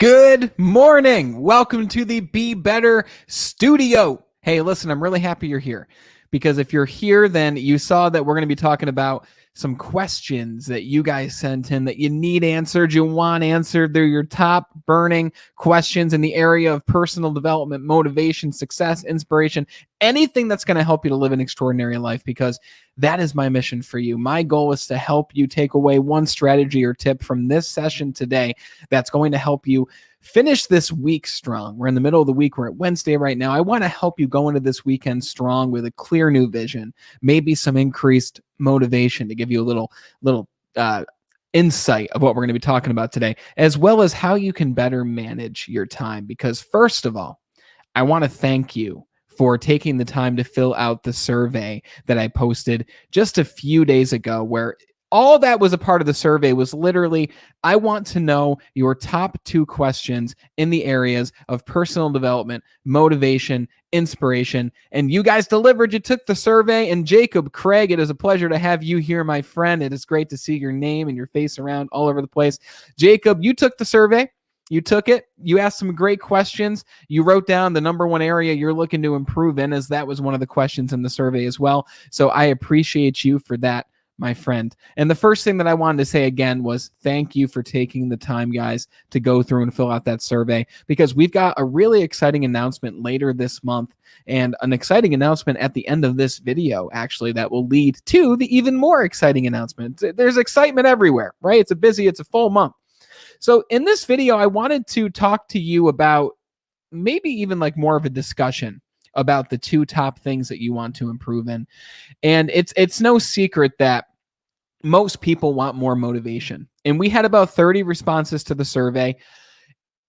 Good morning. Welcome to the Be Better Studio. Hey, listen, I'm really happy you're here because if you're here, then you saw that we're going to be talking about some questions that you guys sent in that you need answered, you want answered. They're your top burning questions in the area of personal development, motivation, success, inspiration, anything that's going to help you to live an extraordinary life, because that is my mission for you. My goal is to help you take away one strategy or tip from this session today that's going to help you finish this week strong. We're in the middle of the week. We're at Wednesday right now. I want to help you go into this weekend strong with a clear new vision, maybe some increased motivation to give you a little insight of what we're going to be talking about today, as well as how you can better manage your time. Because first of all, I want to thank you for taking the time to fill out the survey that I posted just a few days ago, where all that was a part of the survey was literally, I want to know your top 2 questions in the areas of personal development, motivation, inspiration. And you guys delivered. You took the survey. And Jacob, Craig, it is a pleasure to have you here, my friend. It is great to see your name and your face around all over the place. Jacob, you took the survey. You took it. You asked some great questions. You wrote down the number 1 area you're looking to improve in, as that was one of the questions in the survey as well. So I appreciate you for that, my friend. And the first thing that I wanted to say again was thank you for taking the time, guys, to go through and fill out that survey, because we've got a really exciting announcement later this month, and an exciting announcement at the end of this video, actually, that will lead to the even more exciting announcement. There's excitement everywhere, right? It's a full month. So in this video, I wanted to talk to you about maybe even like more of a discussion about the 2 top things that you want to improve in. And it's no secret that most people want more motivation. And we had about 30 responses to the survey,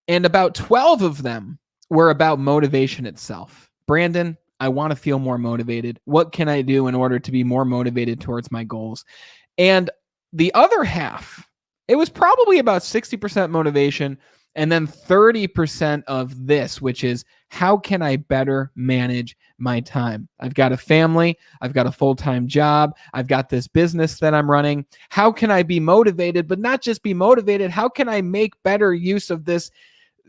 and about 12 of them were about motivation itself. Brandon, I want to feel more motivated. What can I do in order to be more motivated towards my goals? And the other half, it was probably about 60% motivation, and then 30% of this, which is how can I better manage my time? I've got a family. I've got a full-time job. I've got this business that I'm running. How can I be motivated, but not just be motivated? How can I make better use of this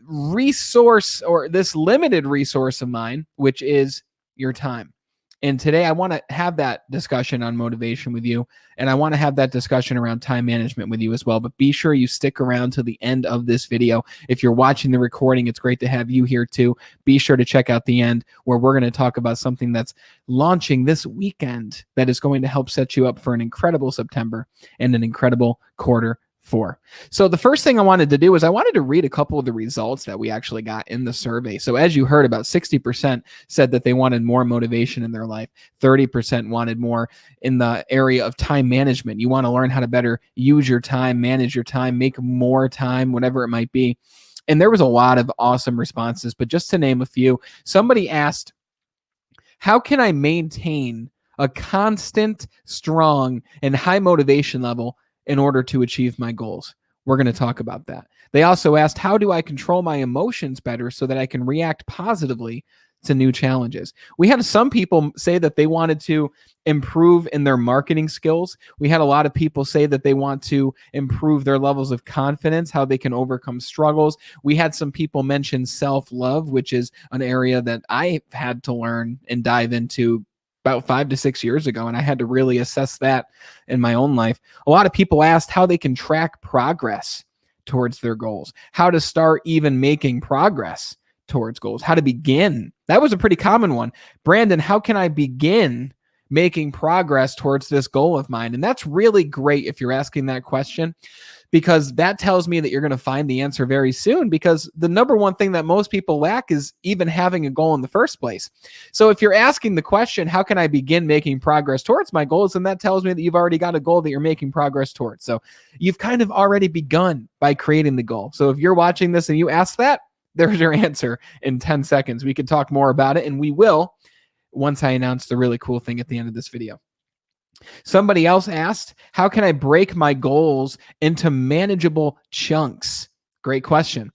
resource, or this limited resource of mine, which is your time? And today I want to have that discussion on motivation with you, and I want to have that discussion around time management with you as well. But be sure you stick around to the end of this video. If you're watching the recording, it's great to have you here too. Be sure to check out the end, where we're going to talk about something that's launching this weekend that is going to help set you up for an incredible September and an incredible quarter 4. So the first thing I wanted to do is I wanted to read a couple of the results that we actually got in the survey. So as you heard, about 60% said that they wanted more motivation in their life. 30% wanted more in the area of time management. You want to learn how to better use your time, manage your time, make more time, whatever it might be. And there was a lot of awesome responses, but just to name a few, somebody asked, how can I maintain a constant, strong, and high motivation level in order to achieve my goals? We're going to talk about that. They also asked, how do I control my emotions better so that I can react positively to new challenges? We had some people say that they wanted to improve in their marketing skills. We had a lot of people say that they want to improve their levels of confidence, how they can overcome struggles. We had some people mention self-love, which is an area that I had to learn and dive into about 5 to 6 years ago, and I had to really assess that in my own life. A lot of people asked how they can track progress towards their goals, how to start even making progress towards goals, how to begin. That was a pretty common one. Brandon, how can I begin making progress towards this goal of mine? And that's really great if you're asking that question, because that tells me that you're going to find the answer very soon, because the number one thing that most people lack is even having a goal in the first place. So if you're asking the question, how can I begin making progress towards my goals? Then that tells me that you've already got a goal that you're making progress towards. So you've kind of already begun by creating the goal. So if you're watching this and you ask that, there's your answer in 10 seconds. We could talk more about it, and we will once I announce the really cool thing at the end of this video. Somebody else asked, how can I break my goals into manageable chunks? Great question.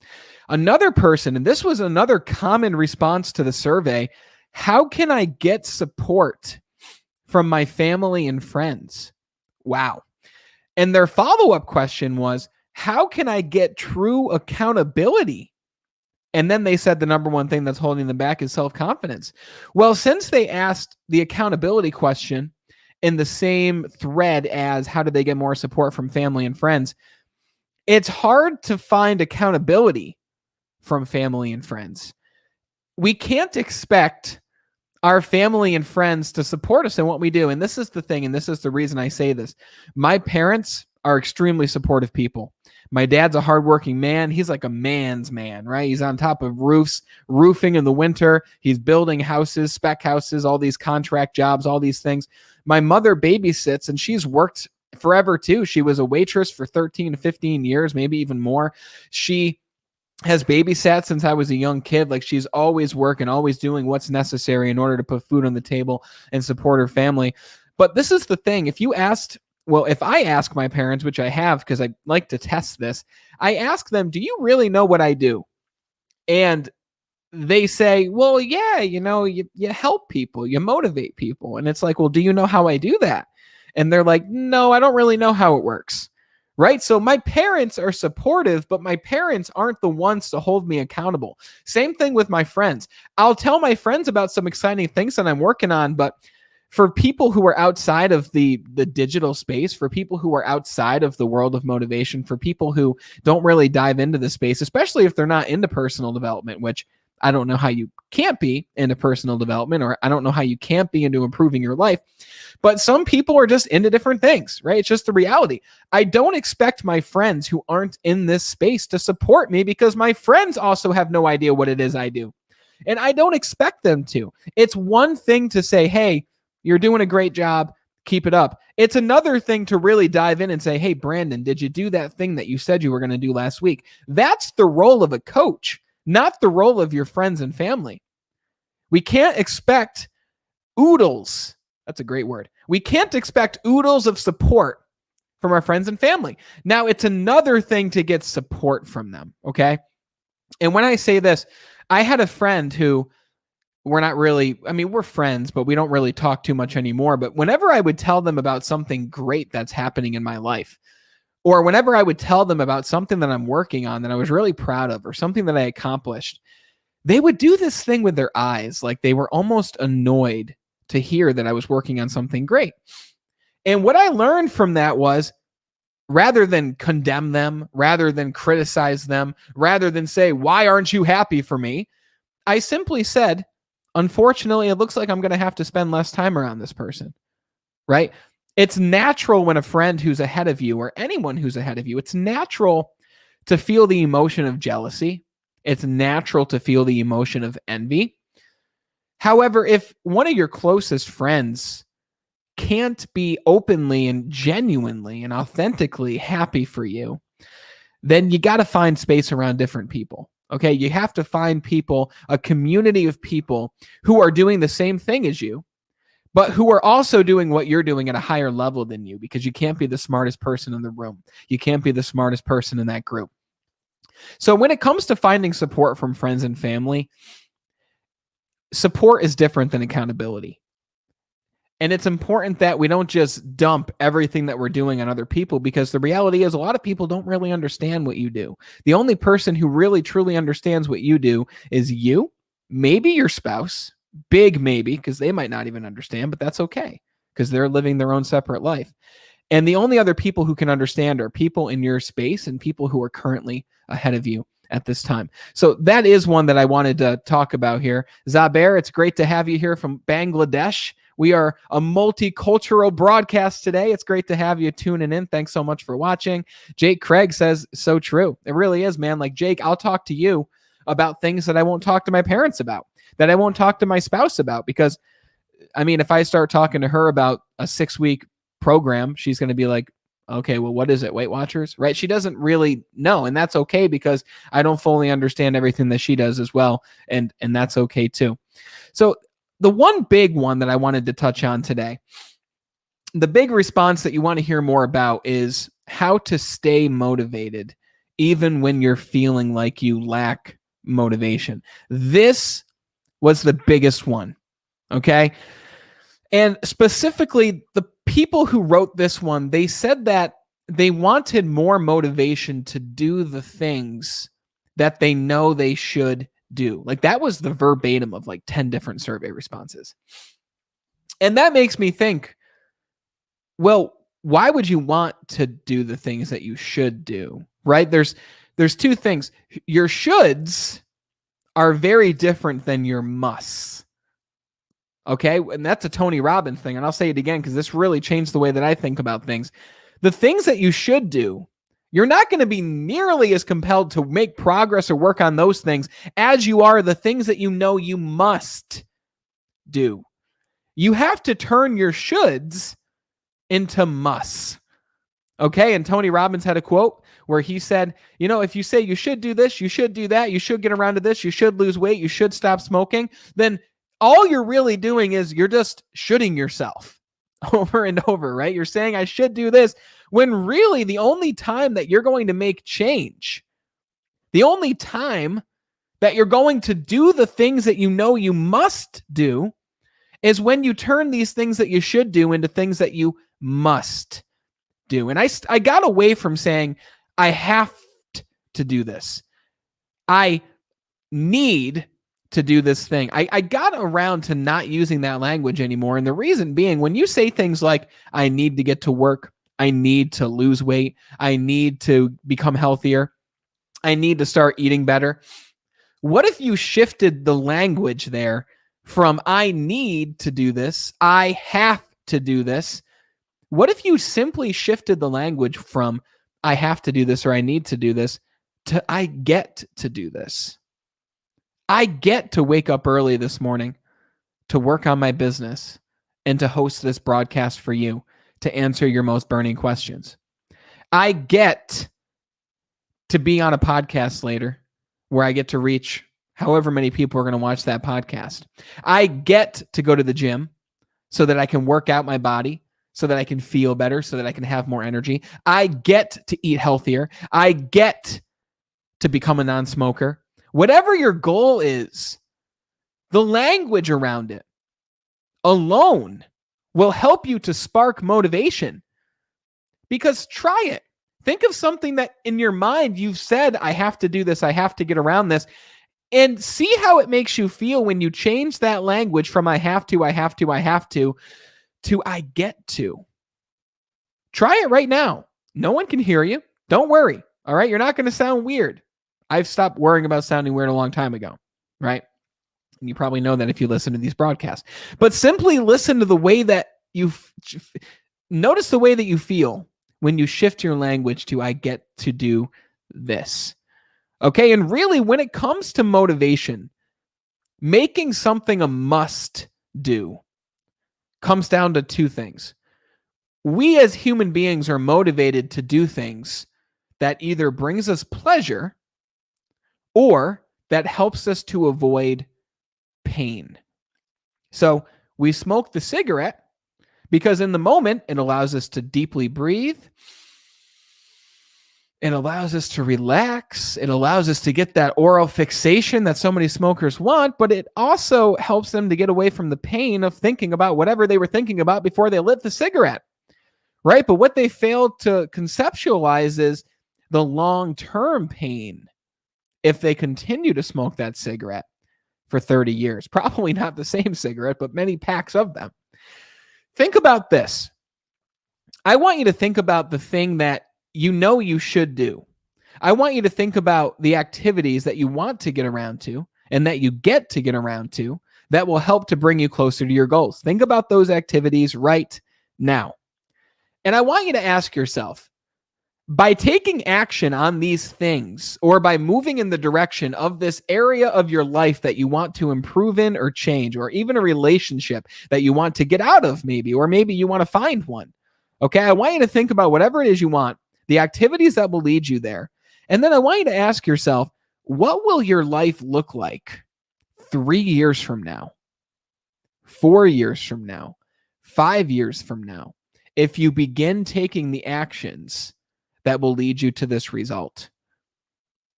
Another person, and this was another common response to the survey, how can I get support from my family and friends? Wow. And their follow-up question was, how can I get true accountability? And then they said the number one thing that's holding them back is self-confidence. Well, since they asked the accountability question in the same thread as how do they get more support from family and friends, it's hard to find accountability from family and friends. We can't expect our family and friends to support us in what we do. And this is the thing, and this is the reason I say this. My parents are extremely supportive people. My dad's a hardworking man. He's like a man's man, right? He's on top of roofs, roofing in the winter. He's building houses, spec houses, all these contract jobs, all these things. My mother babysits, and she's worked forever too. She was a waitress for 13 to 15 years, maybe even more. She has babysat since I was a young kid. Like, she's always working, always doing what's necessary in order to put food on the table and support her family. But this is the thing. If I ask my parents, which I have because I like to test this, I ask them, do you really know what I do? And they say, well, yeah, you help people, you motivate people. And it's like, well, do you know how I do that? And they're like, no, I don't really know how it works. Right? So my parents are supportive, but my parents aren't the ones to hold me accountable. Same thing with my friends. I'll tell my friends about some exciting things that I'm working on, but for people who are outside of the digital space, for people who are outside of the world of motivation, for people who don't really dive into the space, especially if they're not into personal development, which I don't know how you can't be into personal development, or I don't know how you can't be into improving your life. But some people are just into different things, right? It's just the reality. I don't expect my friends who aren't in this space to support me because my friends also have no idea what it is I do. And I don't expect them to. It's one thing to say, hey, you're doing a great job. Keep it up. It's another thing to really dive in and say, hey, Brandon, did you do that thing that you said you were going to do last week? That's the role of a coach, not the role of your friends and family. We can't expect oodles. That's a great word. We can't expect oodles of support from our friends and family. Now, it's another thing to get support from them, okay? And when I say this, I had a friend who we're friends, but we don't really talk too much anymore. But whenever I would tell them about something great that's happening in my life, or whenever I would tell them about something that I'm working on that I was really proud of, or something that I accomplished, they would do this thing with their eyes, like they were almost annoyed to hear that I was working on something great. And what I learned from that was, rather than condemn them, rather than criticize them, rather than say, why aren't you happy for me? I simply said, unfortunately, it looks like I'm going to have to spend less time around this person, right? It's natural when a friend who's ahead of you, or anyone who's ahead of you, it's natural to feel the emotion of jealousy. It's natural to feel the emotion of envy. However, if one of your closest friends can't be openly and genuinely and authentically happy for you, then you got to find space around different people. Okay, you have to find people, a community of people who are doing the same thing as you, but who are also doing what you're doing at a higher level than you, because you can't be the smartest person in the room. You can't be the smartest person in that group. So when it comes to finding support from friends and family, support is different than accountability. And it's important that we don't just dump everything that we're doing on other people, because the reality is a lot of people don't really understand what you do. The only person who really truly understands what you do is you, maybe your spouse, big maybe, because they might not even understand, but that's okay because they're living their own separate life. And the only other people who can understand are people in your space and people who are currently ahead of you at this time. So that is one that I wanted to talk about here. Zaber, it's great to have you here from Bangladesh. We are a multicultural broadcast today. It's great to have you tuning in. Thanks so much for watching. Jake Craig says, so true. It really is, man. Like, Jake, I'll talk to you about things that I won't talk to my parents about, that I won't talk to my spouse about, because, I mean, if I start talking to her about a 6-week program, she's going to be like, okay, well, what is it? Weight Watchers, right? She doesn't really know, and that's okay, because I don't fully understand everything that she does as well, and that's okay too. So the one big one that I wanted to touch on today, the big response that you want to hear more about, is how to stay motivated even when you're feeling like you lack motivation. This was the biggest one, okay? And specifically, the people who wrote this one, they said that they wanted more motivation to do the things that they know they should do. Like that was the verbatim of like 10 different survey responses. And that makes me think, well, why would you want to do the things that you should do? Right? There's two things. Your shoulds are very different than your musts. Okay? And that's a Tony Robbins thing. And I'll say it again because this really changed the way that I think about things. The things that you should do, you're not going to be nearly as compelled to make progress or work on those things as you are the things that you know you must do. You have to turn your shoulds into musts. Okay? And Tony Robbins had a quote where he said, you know, if you say you should do this, you should do that, you should get around to this, you should lose weight, you should stop smoking, then all you're really doing is you're just shoulding yourself over and over, right? You're saying I should do this when really the only time that you're going to make change, the only time that you're going to do the things that you know you must do is when you turn these things that you should do into things that you must do. And I got away from saying I have to do this. I need to do this thing. I got around to not using that language anymore. And the reason being, when you say things like, I need to get to work, I need to lose weight, I need to become healthier, I need to start eating better. What if you shifted the language there from I need to do this, I have to do this? What if you simply shifted the language from I have to do this or I need to do this to I get to do this? I get to wake up early this morning to work on my business and to host this broadcast for you to answer your most burning questions. I get to be on a podcast later where I get to reach however many people are going to watch that podcast. I get to go to the gym so that I can work out my body, so that I can feel better, so that I can have more energy. I get to eat healthier. I get to become a non-smoker. Whatever your goal is, the language around it alone will help you to spark motivation. Because try it. Think of something that in your mind you've said, I have to do this, I have to get around this, and see how it makes you feel when you change that language from I have to, I get to. Try it right now. No one can hear you. Don't worry. All right. You're not going to sound weird. I've stopped worrying about sounding weird a long time ago. Right. And you probably know that if you listen to these broadcasts, but simply listen to the way that notice the way that you feel when you shift your language to I get to do this. Okay. And really, when it comes to motivation, making something a must do comes down to two things. We as human beings are motivated to do things that either brings us pleasure or that helps us to avoid pain. So we smoke the cigarette because in the moment, it allows us to deeply breathe. It allows us to relax. It allows us to get that oral fixation that so many smokers want, but it also helps them to get away from the pain of thinking about whatever they were thinking about before they lit the cigarette, right? But what they failed to conceptualize is the long-term pain if they continue to smoke that cigarette for 30 years. Probably not the same cigarette, but many packs of them. Think about this. I want you to think about the thing that you know you should do. I want you to think about the activities that you want to get around to and that you get to get around to that will help to bring you closer to your goals. Think about those activities right now. And I want you to ask yourself, by taking action on these things or by moving in the direction of this area of your life that you want to improve in or change, or even a relationship that you want to get out of maybe, or maybe you want to find one. Okay, I want you to think about whatever it is you want, the activities that will lead you there. And then I want you to ask yourself, what will your life look like 3 years from now, 4 years from now, 5 years from now, if you begin taking the actions that will lead you to this result?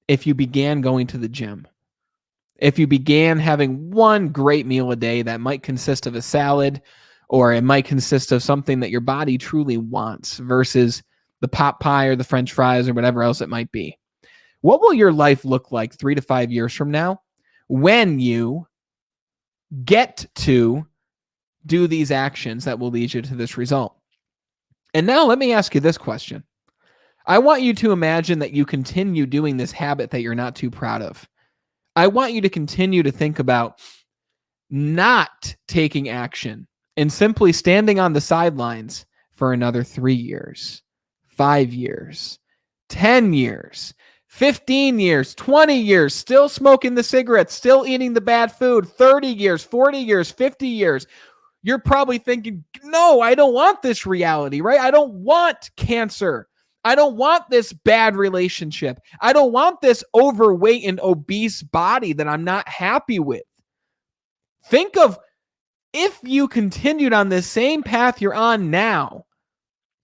If you began going to the gym, if you began having one great meal a day that might consist of a salad, or it might consist of something that your body truly wants versus the pot pie or the French fries or whatever else it might be. What will your life look like 3 to 5 years from now when you get to do these actions that will lead you to this result? And now let me ask you this question. I want you to imagine that you continue doing this habit that you're not too proud of. I want you to continue to think about not taking action and simply standing on the sidelines for another 3 years, 5 years, 10 years, 15 years, 20 years, still smoking the cigarettes, still eating the bad food, 30 years, 40 years, 50 years. You're probably thinking, no, I don't want this reality, right? I don't want cancer. I don't want this bad relationship. I don't want this overweight and obese body that I'm not happy with. Think of if you continued on this same path you're on now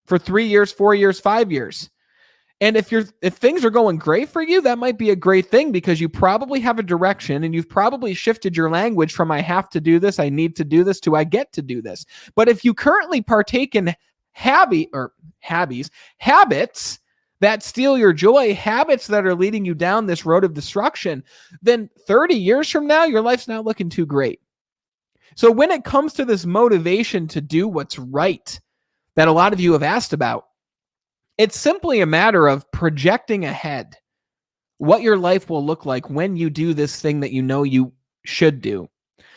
for 3 years, 4 years, 5 years. And if things are going great for you, that might be a great thing because you probably have a direction and you've probably shifted your language from I have to do this, I need to do this, to I get to do this. But if you currently partake in habits that steal your joy, habits that are leading you down this road of destruction, then 30 years from now, your life's not looking too great. So when it comes to this motivation to do what's right that a lot of you have asked about, it's simply a matter of projecting ahead what your life will look like when you do this thing that you know you should do.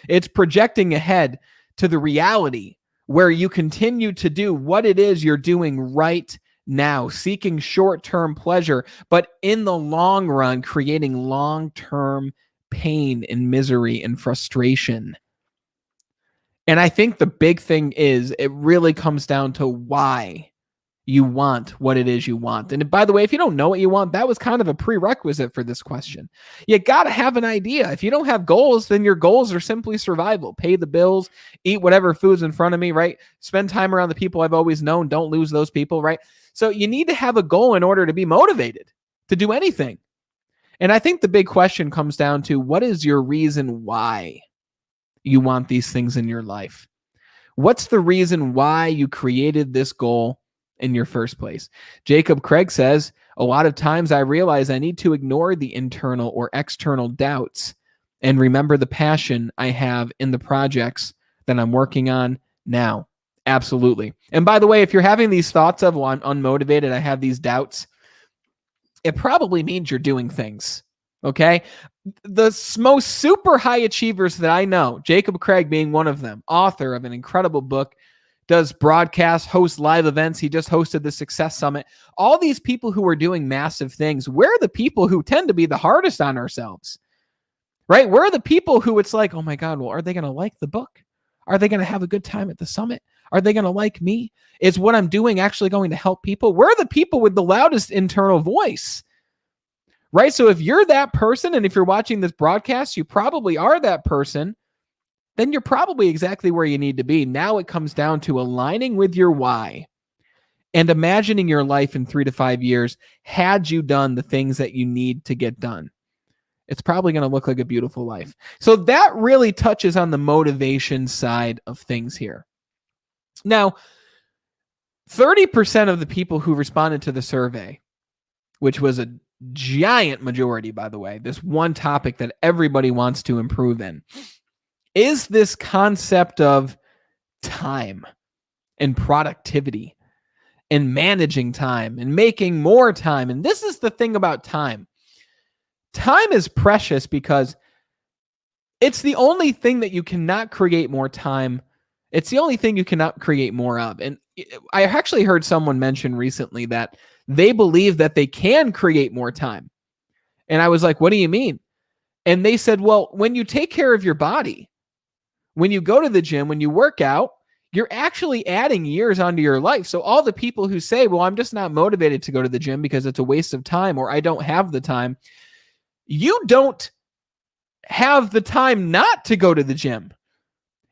It's projecting ahead to the reality where you continue to do what it is you're doing right now, seeking short-term pleasure, but in the long run, creating long-term pain and misery and frustration. And I think the big thing is it really comes down to why you want what it is you want. And by the way, if you don't know what you want, that was kind of a prerequisite for this question. You got to have an idea. If you don't have goals, then your goals are simply survival. Pay the bills, eat whatever food's in front of me, right? Spend time around the people I've always known. Don't lose those people, right? So you need to have a goal in order to be motivated to do anything. And I think the big question comes down to what is your reason why you want these things in your life? What's the reason why you created this goal in your first place? Jacob Craig says, a lot of times I realize I need to ignore the internal or external doubts and remember the passion I have in the projects that I'm working on now. Absolutely. And by the way, if you're having these thoughts of, well, I'm unmotivated, I have these doubts, it probably means you're doing things. Okay. The most super high achievers that I know, Jacob Craig being one of them, author of an incredible book, does broadcasts, hosts live events. He just hosted the Success Summit. All these people who are doing massive things, we're the people who tend to be the hardest on ourselves, right? We're the people who it's like, oh my God, well, are they going to like the book? Are they going to have a good time at the summit? Are they going to like me? Is what I'm doing actually going to help people? We're the people with the loudest internal voice, right? So if you're that person, and if you're watching this broadcast, you probably are that person, then you're probably exactly where you need to be. Now it comes down to aligning with your why and imagining your life in 3 to 5 years. Had you done the things that you need to get done, it's probably going to look like a beautiful life. So that really touches on the motivation side of things here. Now, 30% of the people who responded to the survey, which was a giant majority, by the way, this one topic that everybody wants to improve in, is this concept of time and productivity and managing time and making more time. And this is the thing about time. Time is precious because it's the only thing that you cannot create more time. It's the only thing you cannot create more of. And I actually heard someone mention recently that they believe that they can create more time. And I was like, what do you mean? And they said, well, when you take care of your body, when you go to the gym, when you work out, you're actually adding years onto your life. So all the people who say, well, I'm just not motivated to go to the gym because it's a waste of time, or I don't have the time. You don't have the time not to go to the gym.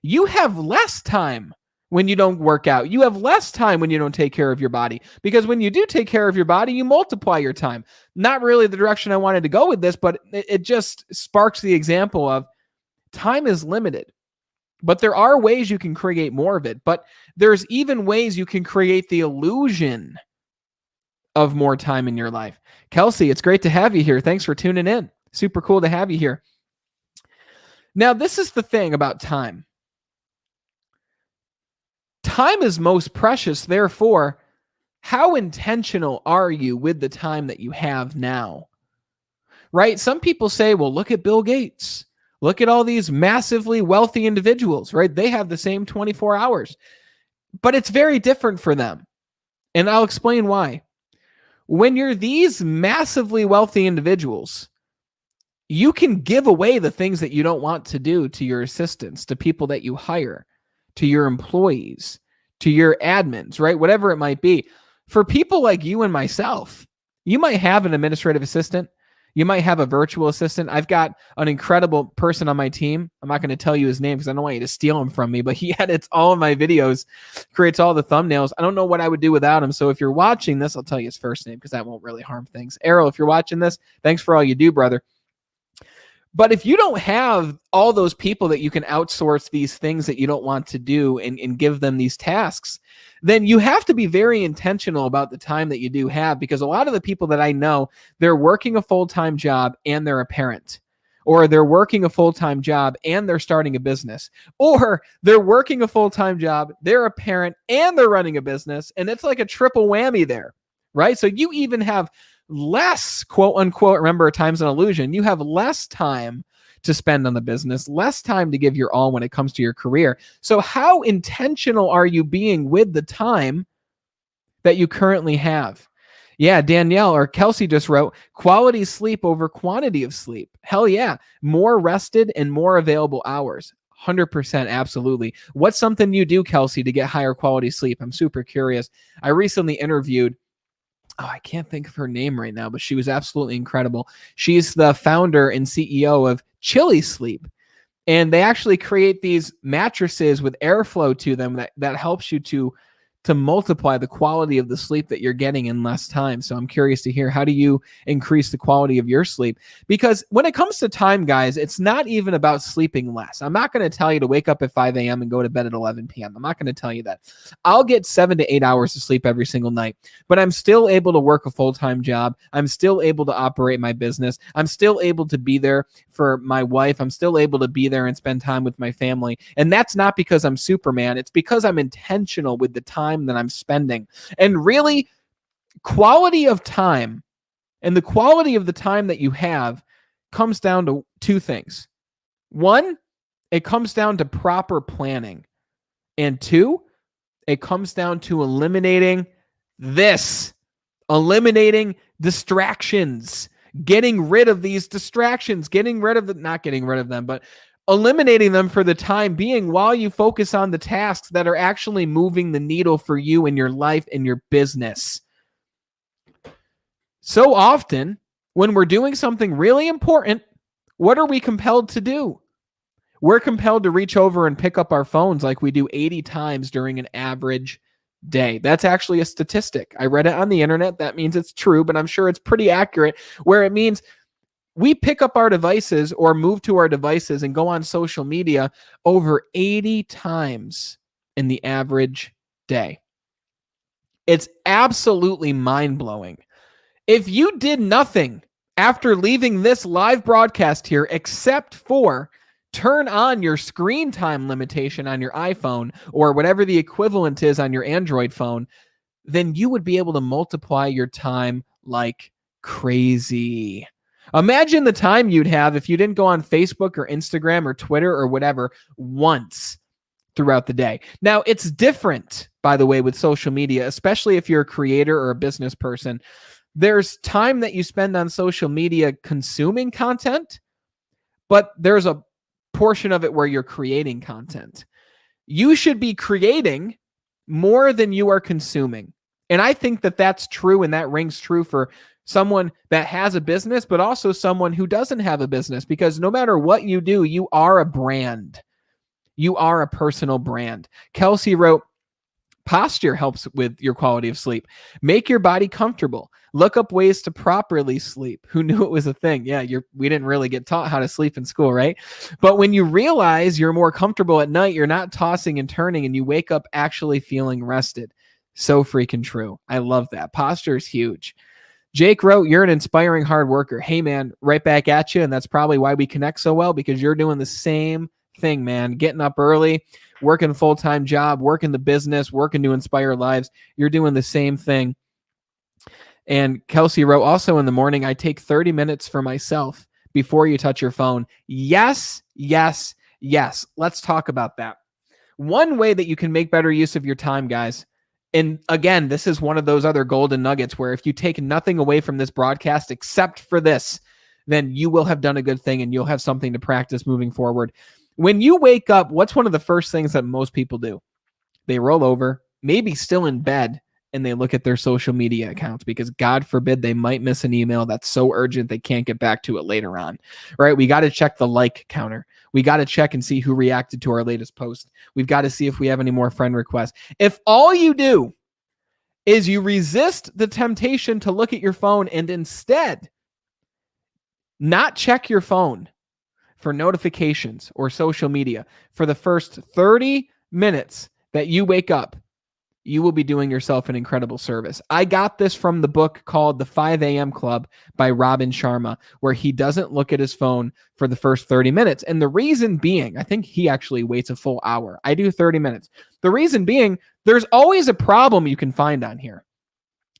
You have less time when you don't work out. You have less time when you don't take care of your body, because when you do take care of your body, you multiply your time. Not really the direction I wanted to go with this, but it just sparks the example of time is limited. But there are ways you can create more of it. But there's even ways you can create the illusion of more time in your life. Kelsey, it's great to have you here. Thanks for tuning in. Super cool to have you here. Now, this is the thing about time. Time is most precious. Therefore, how intentional are you with the time that you have now? Right? Some people say, well, look at Bill Gates. Look at all these massively wealthy individuals, right? They have the same 24 hours, but it's very different for them. And I'll explain why. When you're these massively wealthy individuals, you can give away the things that you don't want to do to your assistants, to people that you hire, to your employees, to your admins, right? Whatever it might be. For people like you and myself, you might have an administrative assistant. You might have a virtual assistant. I've got an incredible person on my team. I'm not going to tell you his name because I don't want you to steal him from me, but he edits all of my videos, creates all the thumbnails. I don't know what I would do without him. So if you're watching this, I'll tell you his first name because that won't really harm things. Errol, if you're watching this, thanks for all you do, brother. But if you don't have all those people that you can outsource these things that you don't want to do and give them these tasks, then you have to be very intentional about the time that you do have, because a lot of the people that I know, they're working a full-time job and they're a parent, or they're working a full-time job and they're starting a business, or they're working a full-time job, they're a parent and they're running a business. And it's like a triple whammy there, right? So you even have less, quote unquote, remember, time's an illusion. You have less time to spend on the business, less time to give your all when it comes to your career. So how intentional are you being with the time that you currently have? Yeah, Danielle or Kelsey just wrote, quality sleep over quantity of sleep. Hell yeah. More rested and more available hours. 100%. Absolutely. What's something you do, Kelsey, to get higher quality sleep? I'm super curious. I recently interviewed, I can't think of her name right now, but she was absolutely incredible. She's the founder and CEO of Chili Sleep. And they actually create these mattresses with airflow to them that helps you to multiply the quality of the sleep that you're getting in less time. So I'm curious to hear, how do you increase the quality of your sleep? Because when it comes to time, guys, it's not even about sleeping less. I'm not going to tell you to wake up at 5 a.m. and go to bed at 11 p.m. I'm not going to tell you that. I'll get 7 to 8 hours of sleep every single night, but I'm still able to work a full-time job. I'm still able to operate my business. I'm still able to be there for my wife. I'm still able to be there and spend time with my family. And that's not because I'm Superman. It's because I'm intentional with the time that I'm spending. And really, quality of time and the quality of the time that you have comes down to two things. One, it comes down to proper planning. And two, it comes down to eliminating distractions, getting rid of these distractions, but eliminating them for the time being while you focus on the tasks that are actually moving the needle for you in your life and your business. So often, when we're doing something really important, what are we compelled to do? We're compelled to reach over and pick up our phones like we do 80 times during an average day. That's actually a statistic. I read it on the internet. That means it's true, but I'm sure it's pretty accurate, where it means we pick up our devices or move to our devices and go on social media over 80 times in the average day. It's absolutely mind-blowing. If you did nothing after leaving this live broadcast here except for turn on your screen time limitation on your iPhone or whatever the equivalent is on your Android phone, then you would be able to multiply your time like crazy. Imagine the time you'd have if you didn't go on Facebook or Instagram or Twitter or whatever once throughout the day. Now, it's different, by the way, with social media, especially if you're a creator or a business person. There's time that you spend on social media consuming content, but there's a portion of it where you're creating content. You should be creating more than you are consuming. And I think that that's true, and that rings true for someone that has a business, but also someone who doesn't have a business, because no matter what you do, you are a brand. You are a personal brand. Kelsey wrote, posture helps with your quality of sleep. Make your body comfortable. Look up ways to properly sleep. Who knew it was a thing? Yeah, we didn't really get taught how to sleep in school, right? But when you realize you're more comfortable at night, you're not tossing and turning, and you wake up actually feeling rested. So freaking true. I love that. Posture is huge. Jake wrote, you're an inspiring hard worker. Hey, man, right back at you. And that's probably why we connect so well, because you're doing the same thing, man. Getting up early, working a full-time job, working the business, working to inspire lives. You're doing the same thing. And Kelsey wrote, also in the morning, I take 30 minutes for myself before you touch your phone. Yes, yes, yes. Let's talk about that. One way that you can make better use of your time, guys, and again, this is one of those other golden nuggets where if you take nothing away from this broadcast except for this, then you will have done a good thing and you'll have something to practice moving forward. When you wake up, what's one of the first things that most people do? They roll over, maybe still in bed, and they look at their social media accounts because God forbid they might miss an email that's so urgent they can't get back to it later on, right? We got to check the like counter. We got to check and see who reacted to our latest post. We've got to see if we have any more friend requests. If all you do is you resist the temptation to look at your phone and instead not check your phone for notifications or social media for the first 30 minutes that you wake up, you will be doing yourself an incredible service. I got this from the book called The 5 a.m. Club by Robin Sharma, where he doesn't look at his phone for the first 30 minutes. And the reason being, I think he actually waits a full hour. I do 30 minutes. The reason being, there's always a problem you can find on here.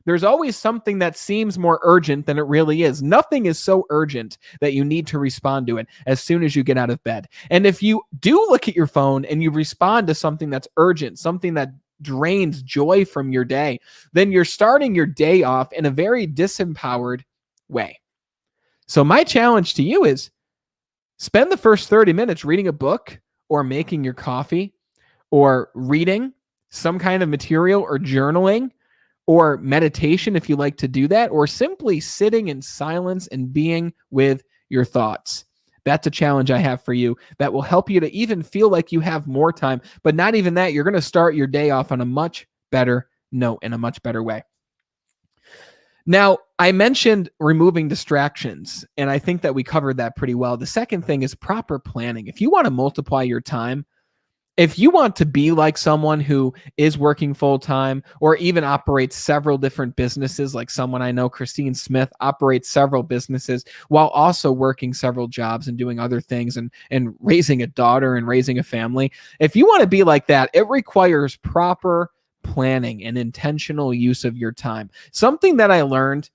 There's always something that seems more urgent than it really is. Nothing is so urgent that you need to respond to it as soon as you get out of bed. And if you do look at your phone and you respond to something that's urgent, something that drains joy from your day, then you're starting your day off in a very disempowered way. So my challenge to you is spend the first 30 minutes reading a book or making your coffee or reading some kind of material or journaling or meditation if you like to do that, or simply sitting in silence and being with your thoughts. That's a challenge I have for you that will help you to even feel like you have more time. But not even that, you're going to start your day off on a much better note in a much better way. Now, I mentioned removing distractions, and I think that we covered that pretty well. The second thing is proper planning. If you want to multiply your time, if you want to be like someone who is working full-time or even operates several different businesses, like someone I know, Christine Smith, operates several businesses while also working several jobs and doing other things and raising a daughter and raising a family. If you want to be like that, it requires proper planning and intentional use of your time. Something that I learned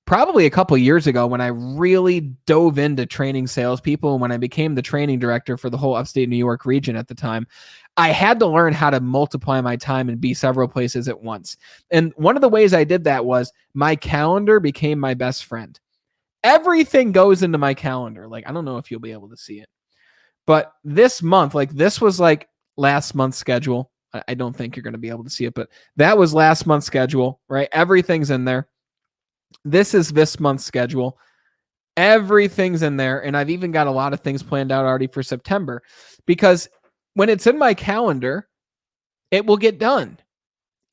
probably a couple years ago when I really dove into training salespeople, and when I became the training director for the whole upstate New York region at the time, I had to learn how to multiply my time and be several places at once. And one of the ways I did that was my calendar became my best friend. Everything goes into my calendar. Like, I don't know if you'll be able to see it, but this month, like this was like last month's schedule. I don't think you're going to be able to see it, but that was last month's schedule, right? Everything's in there. This is this month's schedule. Everything's in there. And I've even got a lot of things planned out already for September, because when it's in my calendar, it will get done.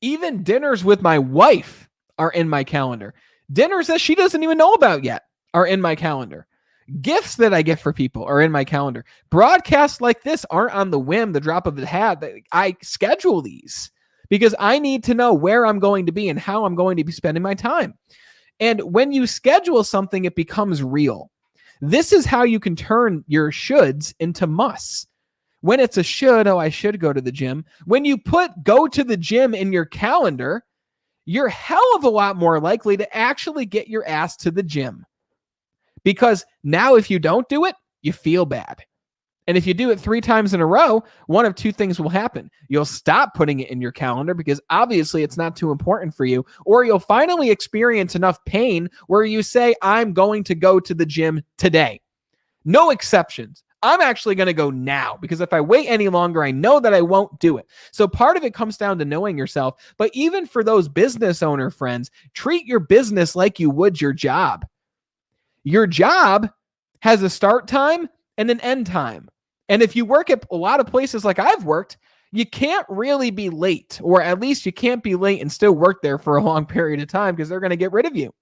Even dinners with my wife are in my calendar. Dinners that she doesn't even know about yet are in my calendar. Gifts that I get for people are in my calendar. Broadcasts like this aren't on the whim, the drop of the hat. I schedule these because I need to know where I'm going to be and how I'm going to be spending my time. And when you schedule something, it becomes real. This is how you can turn your shoulds into musts. When it's a should, oh, I should go to the gym. When you put go to the gym in your calendar, you're hell of a lot more likely to actually get your ass to the gym. Because now if you don't do it, you feel bad. And if you do it 3 times in a row, one of 2 things will happen. You'll stop putting it in your calendar because obviously it's not too important for you, or you'll finally experience enough pain where you say, I'm going to go to the gym today. No exceptions. I'm actually going to go now, because if I wait any longer, I know that I won't do it. So part of it comes down to knowing yourself. But even for those business owner friends, treat your business like you would your job. Your job has a start time and an end time. And if you work at a lot of places like I've worked, you can't really be late, or at least you can't be late and still work there for a long period of time because they're going to get rid of you.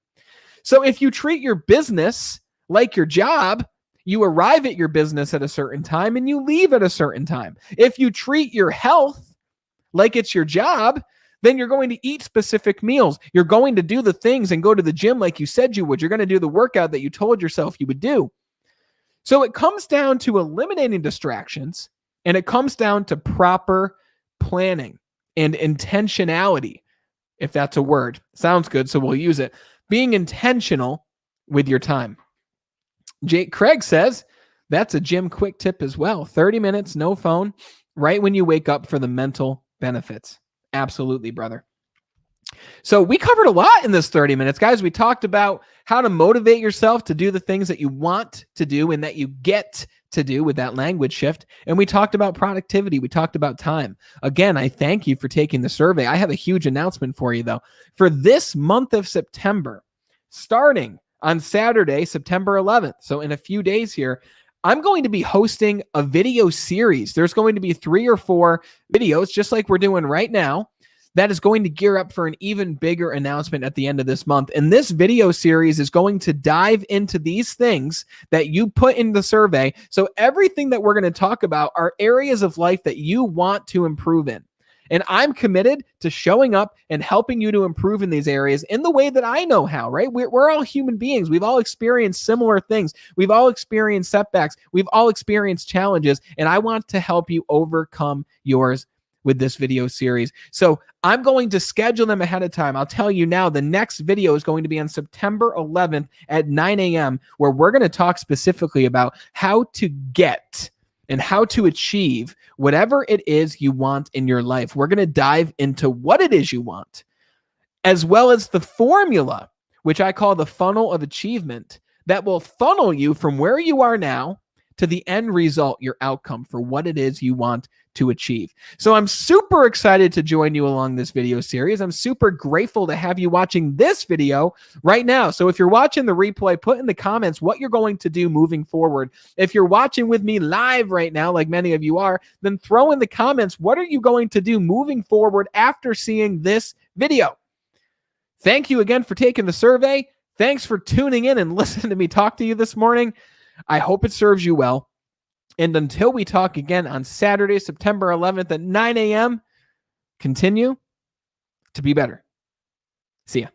So if you treat your business like your job, you arrive at your business at a certain time and you leave at a certain time. If you treat your health like it's your job, then you're going to eat specific meals. You're going to do the things and go to the gym like you said you would. You're going to do the workout that you told yourself you would do. So it comes down to eliminating distractions, and it comes down to proper planning and intentionality, if that's a word. Sounds good, so we'll use it. Being intentional with your time. Jake Craig says, that's a gym quick tip as well. 30 minutes, no phone, right when you wake up for the mental benefits. Absolutely, brother. So we covered a lot in this 30 minutes, guys. We talked about how to motivate yourself to do the things that you want to do and that you get to do with that language shift. And we talked about productivity. We talked about time. Again, I thank you for taking the survey. I have a huge announcement for you, though. For this month of September, starting on Saturday, September 11th, so in a few days here, I'm going to be hosting a video series. There's going to be 3 or 4 videos, just like we're doing right now, that is going to gear up for an even bigger announcement at the end of this month. And this video series is going to dive into these things that you put in the survey. So everything that we're going to talk about are areas of life that you want to improve in. And I'm committed to showing up and helping you to improve in these areas in the way that I know how, right? We're all human beings. We've all experienced similar things. We've all experienced setbacks. We've all experienced challenges. And I want to help you overcome yours with this video series. So I'm going to schedule them ahead of time. I'll tell you now, the next video is going to be on September 11th at 9 a.m., where we're going to talk specifically about how to get and how to achieve whatever it is you want in your life. We're going to dive into what it is you want, as well as the formula, which I call the funnel of achievement, that will funnel you from where you are now to the end result, your outcome for what it is you want to achieve. So I'm super excited to join you along this video series. I'm super grateful to have you watching this video right now. So if you're watching the replay, put in the comments what you're going to do moving forward. If you're watching with me live right now, like many of you are, then throw in the comments, what are you going to do moving forward after seeing this video? Thank you again for taking the survey. Thanks for tuning in and listening to me talk to you this morning. I hope it serves you well. And until we talk again on Saturday, September 11th at 9 a.m., continue to be better. See ya.